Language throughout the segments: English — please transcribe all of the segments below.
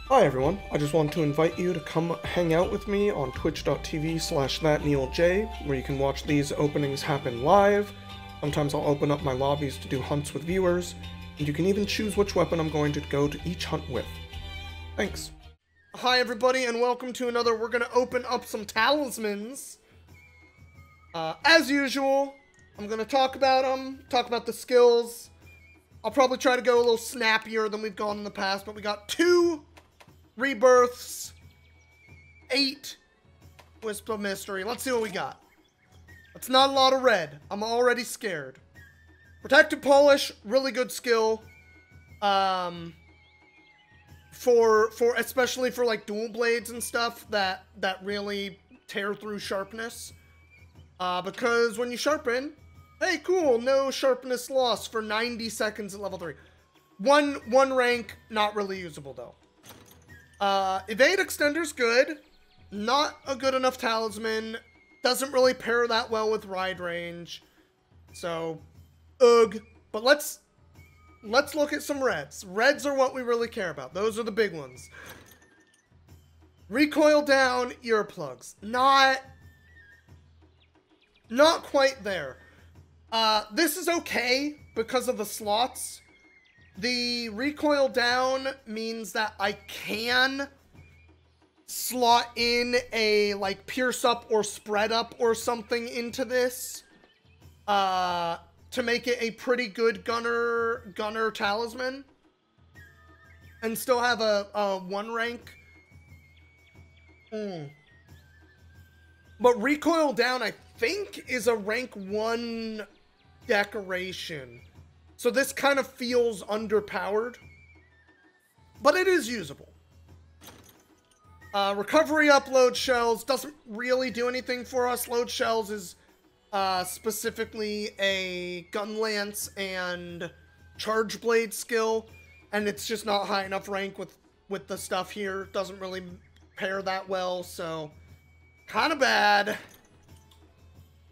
Hi everyone, I just wanted to invite you to come hang out with me on twitch.tv/thatneilj, where you can watch these openings happen live. Sometimes I'll open up my lobbies to do hunts with viewers, and you can even choose which weapon I'm going to go to each hunt with. Thanks. Hi everybody, and welcome to another. We're gonna open up some talismans. As usual, I'm gonna talk about them, talk about the skills. I'll probably try to go a little snappier than we've gone in the past, but we got 2 rebirths, 8 Wisp of Mystery. Let's see what we got. That's not a lot of red. I'm already scared. Protective Polish, really good skill. Especially for like dual blades and stuff that really tear through sharpness. Because when you sharpen, hey, cool, no sharpness loss for 90 seconds at level 3. One rank, not really usable though. Evade Extender's good. Not a good enough talisman. Doesn't really pair that well with ride range. So, ugh. But let's look at some reds. Reds are what we really care about. Those are the big ones. Recoil down, earplugs. Not quite there. This is okay because of the slots. The recoil down means that I can slot in a, like, pierce up or spread up or something into this, to make it a pretty good gunner talisman. And still have a 1 rank. But recoil down, I think, is a rank 1 decoration. So this kind of feels underpowered, but it is usable. Recovery up load shells doesn't really do anything for us. Load shells is specifically a gun lance and charge blade skill, and it's just not high enough rank with the stuff here. Doesn't really pair that well, so kind of bad.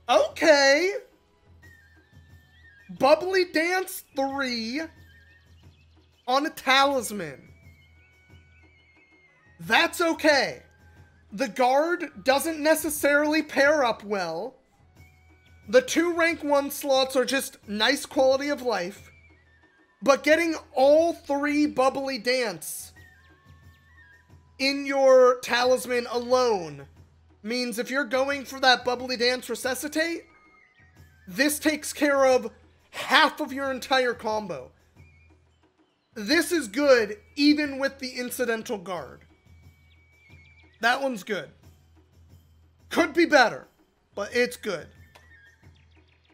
Okay. Bubbly Dance 3 on a talisman. That's okay. The guard doesn't necessarily pair up well. The 2 rank 1 slots are just nice quality of life. But getting all 3 Bubbly Dance in your talisman alone means if you're going for that Bubbly Dance Resuscitate, this takes care of half of your entire combo. This is good even with the incidental guard. That one's good. Could be better, but it's good.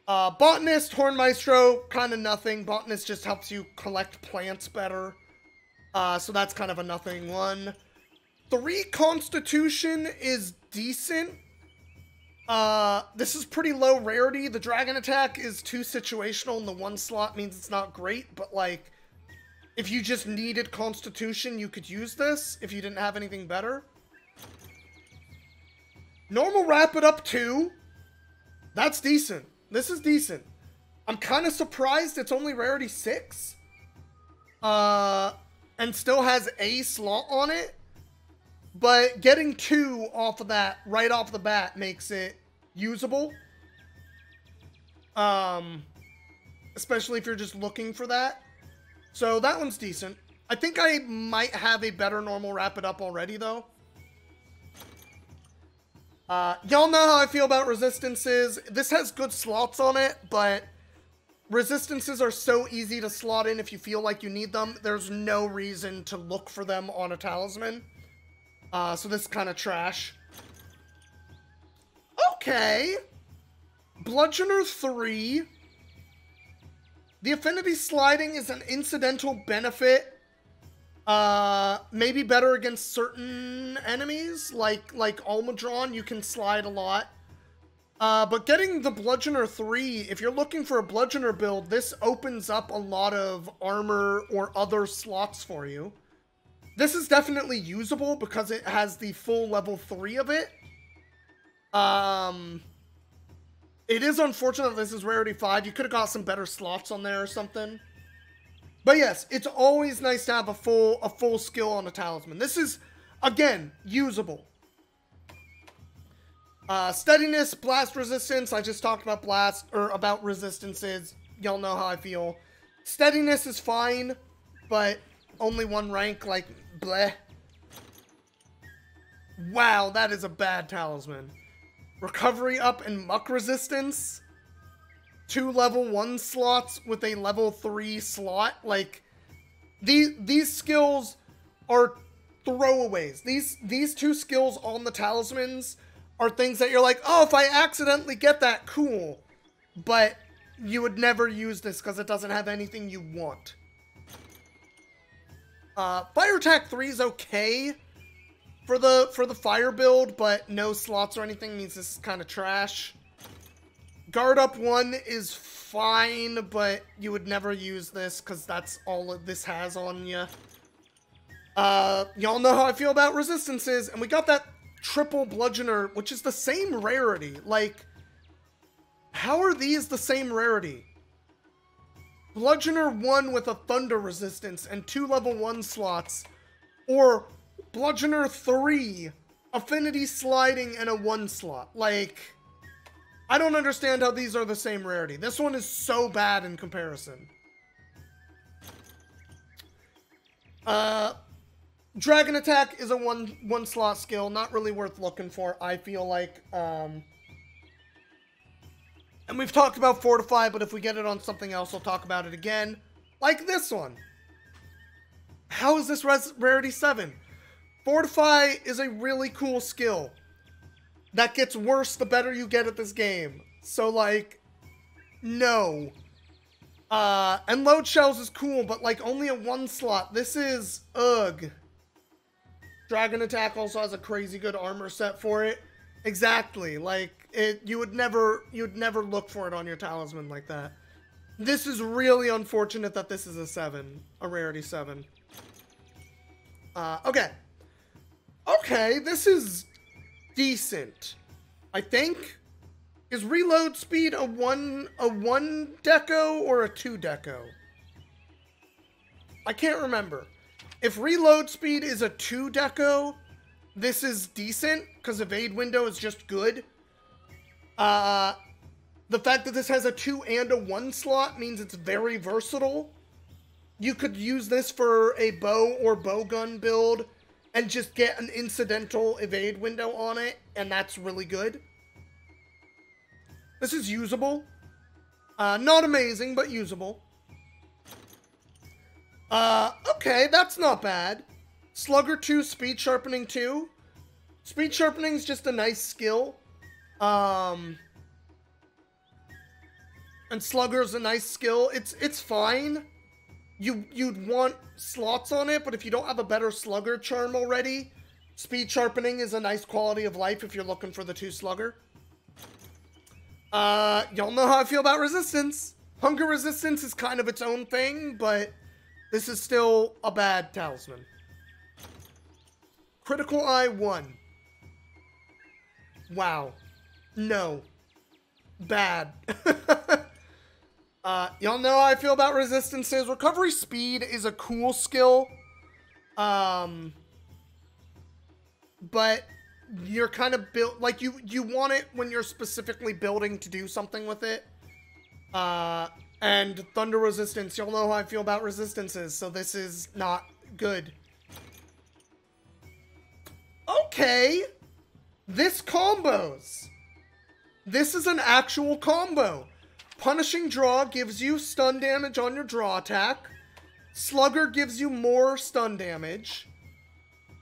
Botanist Horn Maestro, kind of nothing. Botanist just helps you collect plants better. So that's kind of a nothing one. 3 Constitution is decent. This is pretty low rarity. The dragon attack is 2 situational, and the 1 slot means it's not great, but like, if you just needed Constitution, you could use this if you didn't have anything better. Normal wrap it up 2. That's decent. This is decent. I'm kind of surprised it's only rarity 6. And still has a slot on it. But getting 2 off of that right off the bat makes it usable. Especially if you're just looking for that. So that one's decent. I think I might have a better normal wrap it up already though. Y'all know how I feel about resistances. This has good slots on it, but resistances are so easy to slot in if you feel like you need them. There's no reason to look for them on a talisman. So this is kind of trash. Okay. Bludgeoner 3. The affinity sliding is an incidental benefit. Maybe better against certain enemies. Like Almadron, you can slide a lot. But getting the Bludgeoner 3, if you're looking for a Bludgeoner build, this opens up a lot of armor or other slots for you. This is definitely usable because it has the full level 3 of it. It is unfortunate that this is rarity 5. You could have got some better slots on there or something. But yes, it's always nice to have a full skill on a talisman. This is, again, usable. Steadiness, blast resistance. I just talked about blast, or about resistances. Y'all know how I feel. Steadiness is fine, but only one rank, like, bleh. Wow, that is a bad talisman. Recovery up and muck resistance. 2 level 1 slots with a level 3 slot. Like, these skills are throwaways. These 2 skills on the talismans are things that you're like, oh, if I accidentally get that, cool. But you would never use this because it doesn't have anything you want. Fire attack 3 is okay for the fire build, but no slots or anything means this is kind of trash. Guard up 1 is fine, but you would never use this because that's all this has on you. Y'all know how I feel about resistances, and we got that triple bludgeoner, which is the same rarity. Like, how are these the same rarity? Bludgeoner 1 with a thunder resistance and 2 level 1 slots, or Bludgeoner 3, affinity sliding and a 1 slot. Like, I don't understand how these are the same rarity. This one is so bad in comparison. Dragon attack is a one slot skill, not really worth looking for, I feel like. And we've talked about Fortify, but if we get it on something else, we'll talk about it again. Like this one. How is this rarity 7? Fortify is a really cool skill that gets worse the better you get at this game. So, like, no. And load shells is cool, but, like, only a 1 slot. This is, ugh. Dragon attack also has a crazy good armor set for it. Exactly. Like, you would never look for it on your talisman like that. This is really unfortunate that this is a 7. A rarity 7. Okay. Okay, this is decent, I think. Is reload speed a one deco or a 2 deco? I can't remember. If reload speed is a 2 deco, this is decent because evade window is just good. The fact that this has a 2 and a 1 slot means it's very versatile. You could use this for a bow or bowgun build and just get an incidental evade window on it, and that's really good. This is usable. Not amazing, but usable. Okay, that's not bad. Slugger 2, Speed Sharpening 2. Speed Sharpening is just a nice skill. And Slugger's a nice skill. It's fine. You'd want slots on it, but if you don't have a better Slugger charm already, Speed Sharpening is a nice quality of life if you're looking for the 2 Slugger. Y'all know how I feel about resistance. Hunger resistance is kind of its own thing, but this is still a bad talisman. Critical Eye 1. Wow. No. Bad. Y'all know how I feel about resistances. Recovery speed is a cool skill. But you're kind of built, like, you want it when you're specifically building to do something with it. And thunder resistance, y'all know how I feel about resistances, so this is not good. Okay. This combos. This is an actual combo. Punishing Draw gives you stun damage on your draw attack. Slugger gives you more stun damage.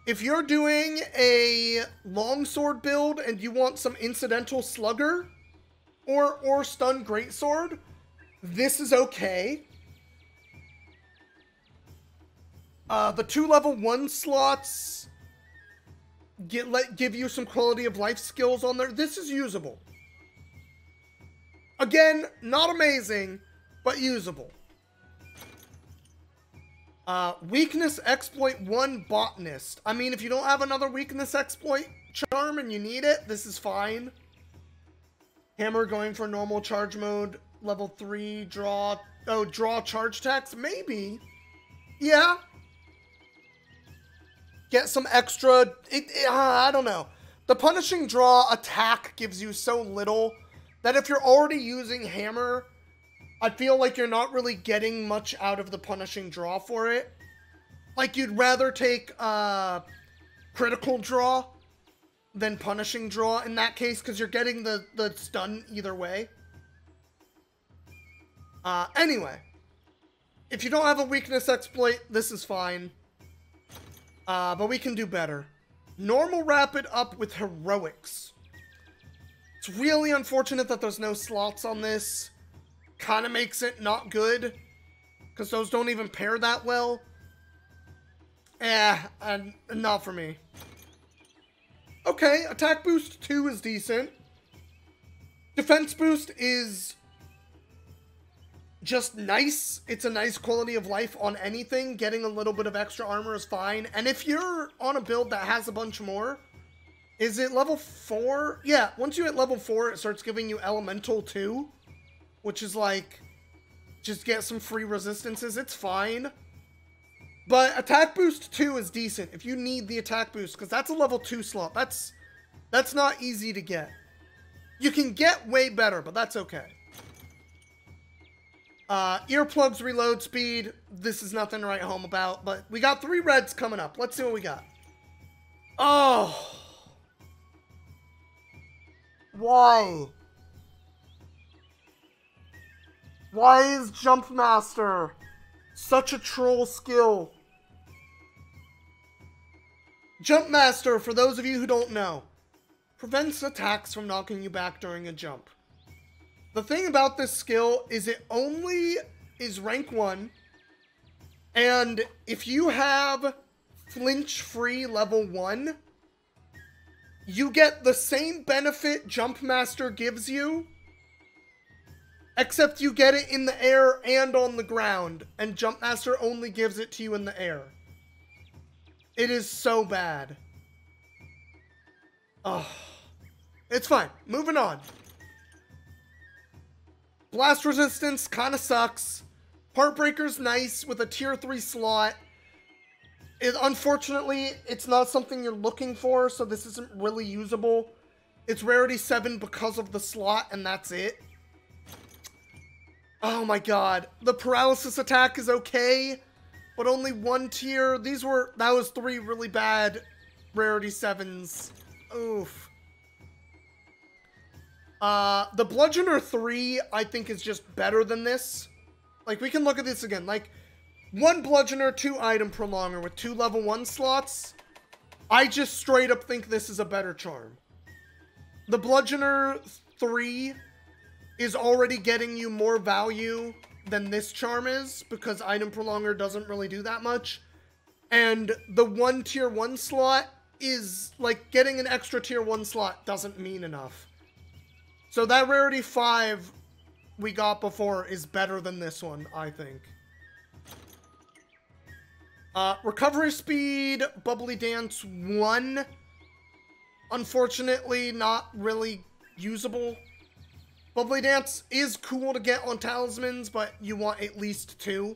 If you're doing a longsword build and you want some incidental Slugger or stun greatsword, this is okay. The 2 level 1 slots give you some quality of life skills on there. This is usable. Again, not amazing, but usable. Weakness Exploit 1 Botanist. I mean, if you don't have another Weakness Exploit charm and you need it, this is fine. Hammer going for normal charge mode, level 3, draw Oh, draw charge attacks? Maybe. Yeah. Get some extra... I don't know. The punishing draw attack gives you so little that if you're already using hammer, I feel like you're not really getting much out of the punishing draw for it. Like, you'd rather take critical draw than punishing draw in that case, because you're getting the stun either way. Anyway. If you don't have a weakness exploit, this is fine. But we can do better. Normal rapid up with heroics. It's really unfortunate that there's no slots on this. Kind of makes it not good. Because those don't even pair that well. And not for me. Okay, attack boost 2 is decent. Defense boost is just nice. It's a nice quality of life on anything. Getting a little bit of extra armor is fine. And if you're on a build that has a bunch more, is it level 4? Yeah, once you hit level 4, it starts giving you elemental 2, which is like, just get some free resistances. It's fine. But attack boost 2 is decent if you need the attack boost, because that's a level 2 slot. That's not easy to get. You can get way better, but that's okay. Earplugs reload speed. This is nothing to write home about, but we got 3 reds coming up. Let's see what we got. Oh. Why? Why is Jump Master such a troll skill? Jump Master, for those of you who don't know, prevents attacks from knocking you back during a jump. The thing about this skill is it only is rank 1, and if you have flinch-free level 1, you get the same benefit Jump Master gives you, except you get it in the air and on the ground, and Jump Master only gives it to you in the air. It is so bad. Oh, it's fine. Moving on. Blast resistance kind of sucks. Heartbreaker's nice with a tier 3 slot. Unfortunately, it's not something you're looking for, so this isn't really usable. It's rarity 7 because of the slot, and that's it. Oh my god. The paralysis attack is okay, but only 1 tier. That was 3 really bad rarity 7s. Oof. The Bludgeoner 3, I think, is just better than this. Like, we can look at this again. Like, 1 Bludgeoner, 2 Item Prolonger with 2 level 1 slots. I just straight up think this is a better charm. The Bludgeoner 3 is already getting you more value than this charm is, because Item Prolonger doesn't really do that much. And the 1 tier 1 slot is, like, getting an extra tier 1 slot doesn't mean enough. So that rarity 5 we got before is better than this one, I think. Recovery speed, Bubbly Dance 1. Unfortunately, not really usable. Bubbly Dance is cool to get on talismans, but you want at least 2.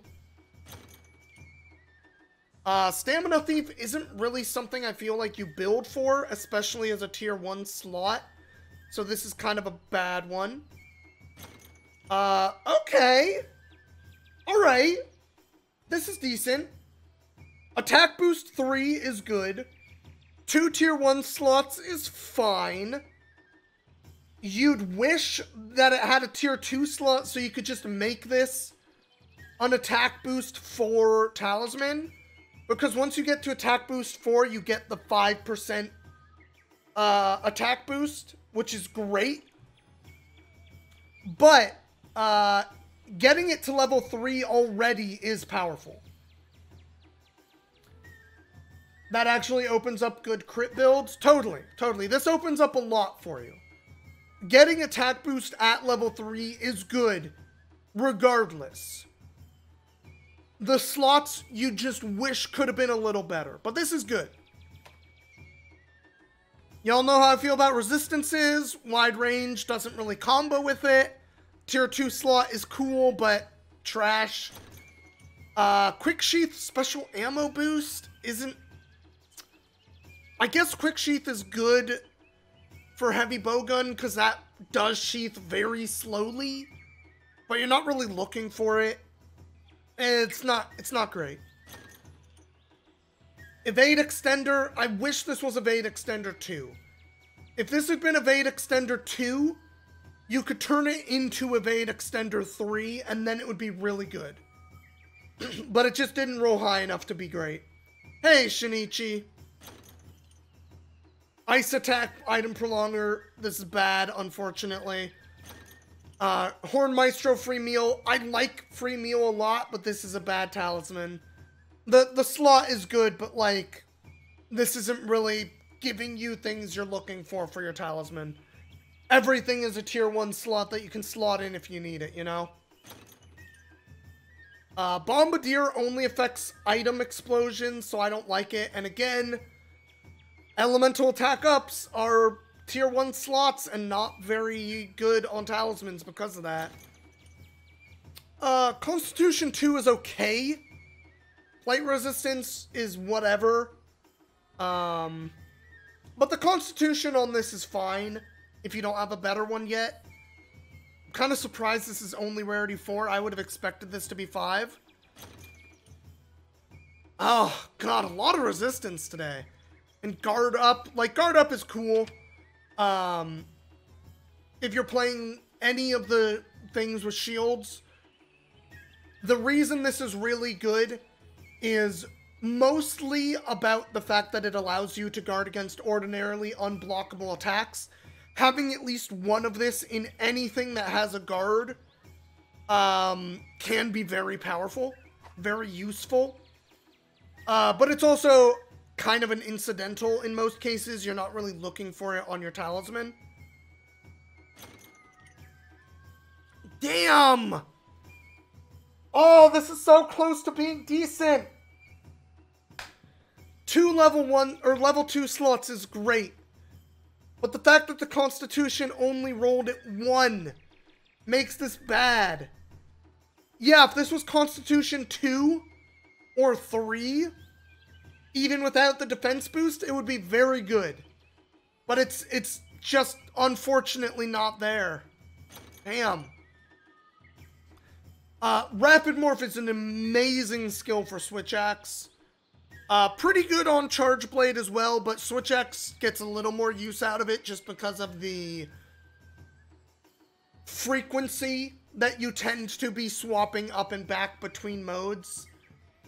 Stamina Thief isn't really something I feel like you build for, especially as a tier 1 slot. So this is kind of a bad one. Okay. Alright. This is decent. Attack boost 3 is good. 2 tier 1 slots is fine. You'd wish that it had a tier 2 slot so you could just make this an attack boost 4 talisman. Because once you get to attack boost 4, you get the 5% attack boost, which is great. But getting it to level 3 already is powerful. That actually opens up good crit builds. Totally, totally. This opens up a lot for you. Getting attack boost at level 3 is good, regardless. The slots you just wish could have been a little better, but this is good. Y'all know how I feel about resistances. Wide range doesn't really combo with it. Tier 2 slot is cool, but trash. Quick Sheath special ammo boost isn't... I guess Quick Sheath is good for heavy bowgun, because that does sheath very slowly, but you're not really looking for it. It's not great. Evade Extender, I wish this was Evade Extender 2. If this had been Evade Extender 2, you could turn it into Evade Extender 3, and then it would be really good. But it just didn't roll high enough to be great. Hey, Shinichi. Ice Attack Item Prolonger. This is bad, unfortunately. Horn Maestro Free Meal. I like Free Meal a lot, but this is a bad talisman. The slot is good, but, like, this isn't really giving you things you're looking for your talisman. Everything is a tier 1 slot that you can slot in if you need it, you know? Bombardier only affects item explosions, so I don't like it. And again, elemental attack ups are tier 1 slots and not very good on talismans because of that. Constitution 2 is okay. Light resistance is whatever. But the Constitution on this is fine if you don't have a better one yet. I'm kind of surprised this is only rarity 4. I would have expected this to be 5. Oh, God, a lot of resistance today. And guard up. Like, guard up is cool. If you're playing any of the things with shields. The reason this is really good is mostly about the fact that it allows you to guard against ordinarily unblockable attacks. Having at least one of this in anything that has a guard can be very powerful, very useful. But it's also kind of an incidental in most cases. You're not really looking for it on your talisman. Damn! Oh, this is so close to being decent. 2 level 1 or level 2 slots is great. But the fact that the Constitution only rolled at 1 makes this bad. Yeah, if this was Constitution 2 or 3, even without the defense boost, it would be very good. But it's just unfortunately not there. Damn. Rapid Morph is an amazing skill for Switch Axe. Pretty good on Charge Blade as well, but Switch Axe gets a little more use out of it just because of the frequency that you tend to be swapping up and back between modes,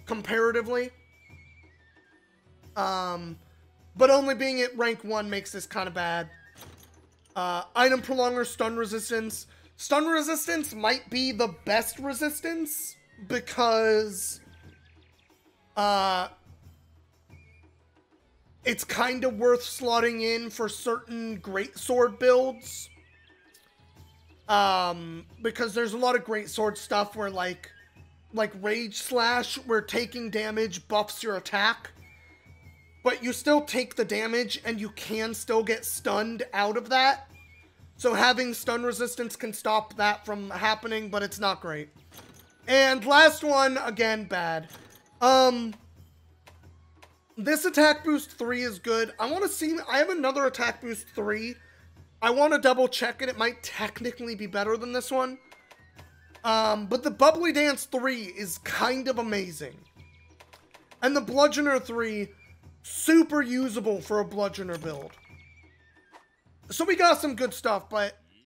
comparatively. But only being at rank 1 makes this kind of bad. Item Prolonger, Stun Resistance. Stun Resistance might be the best resistance, because it's kind of worth slotting in for certain greatsword builds. Because there's a lot of greatsword stuff where, like Rage Slash, where taking damage buffs your attack. But you still take the damage, and you can still get stunned out of that. So having stun resistance can stop that from happening, but it's not great. And last one, again, bad. This attack boost 3 is good. I want to see, I have another attack boost 3. I want to double check it. It might technically be better than this one. But the Bubbly Dance 3 is kind of amazing. And the Bludgeoner 3, super usable for a Bludgeoner build. So we got some good stuff, but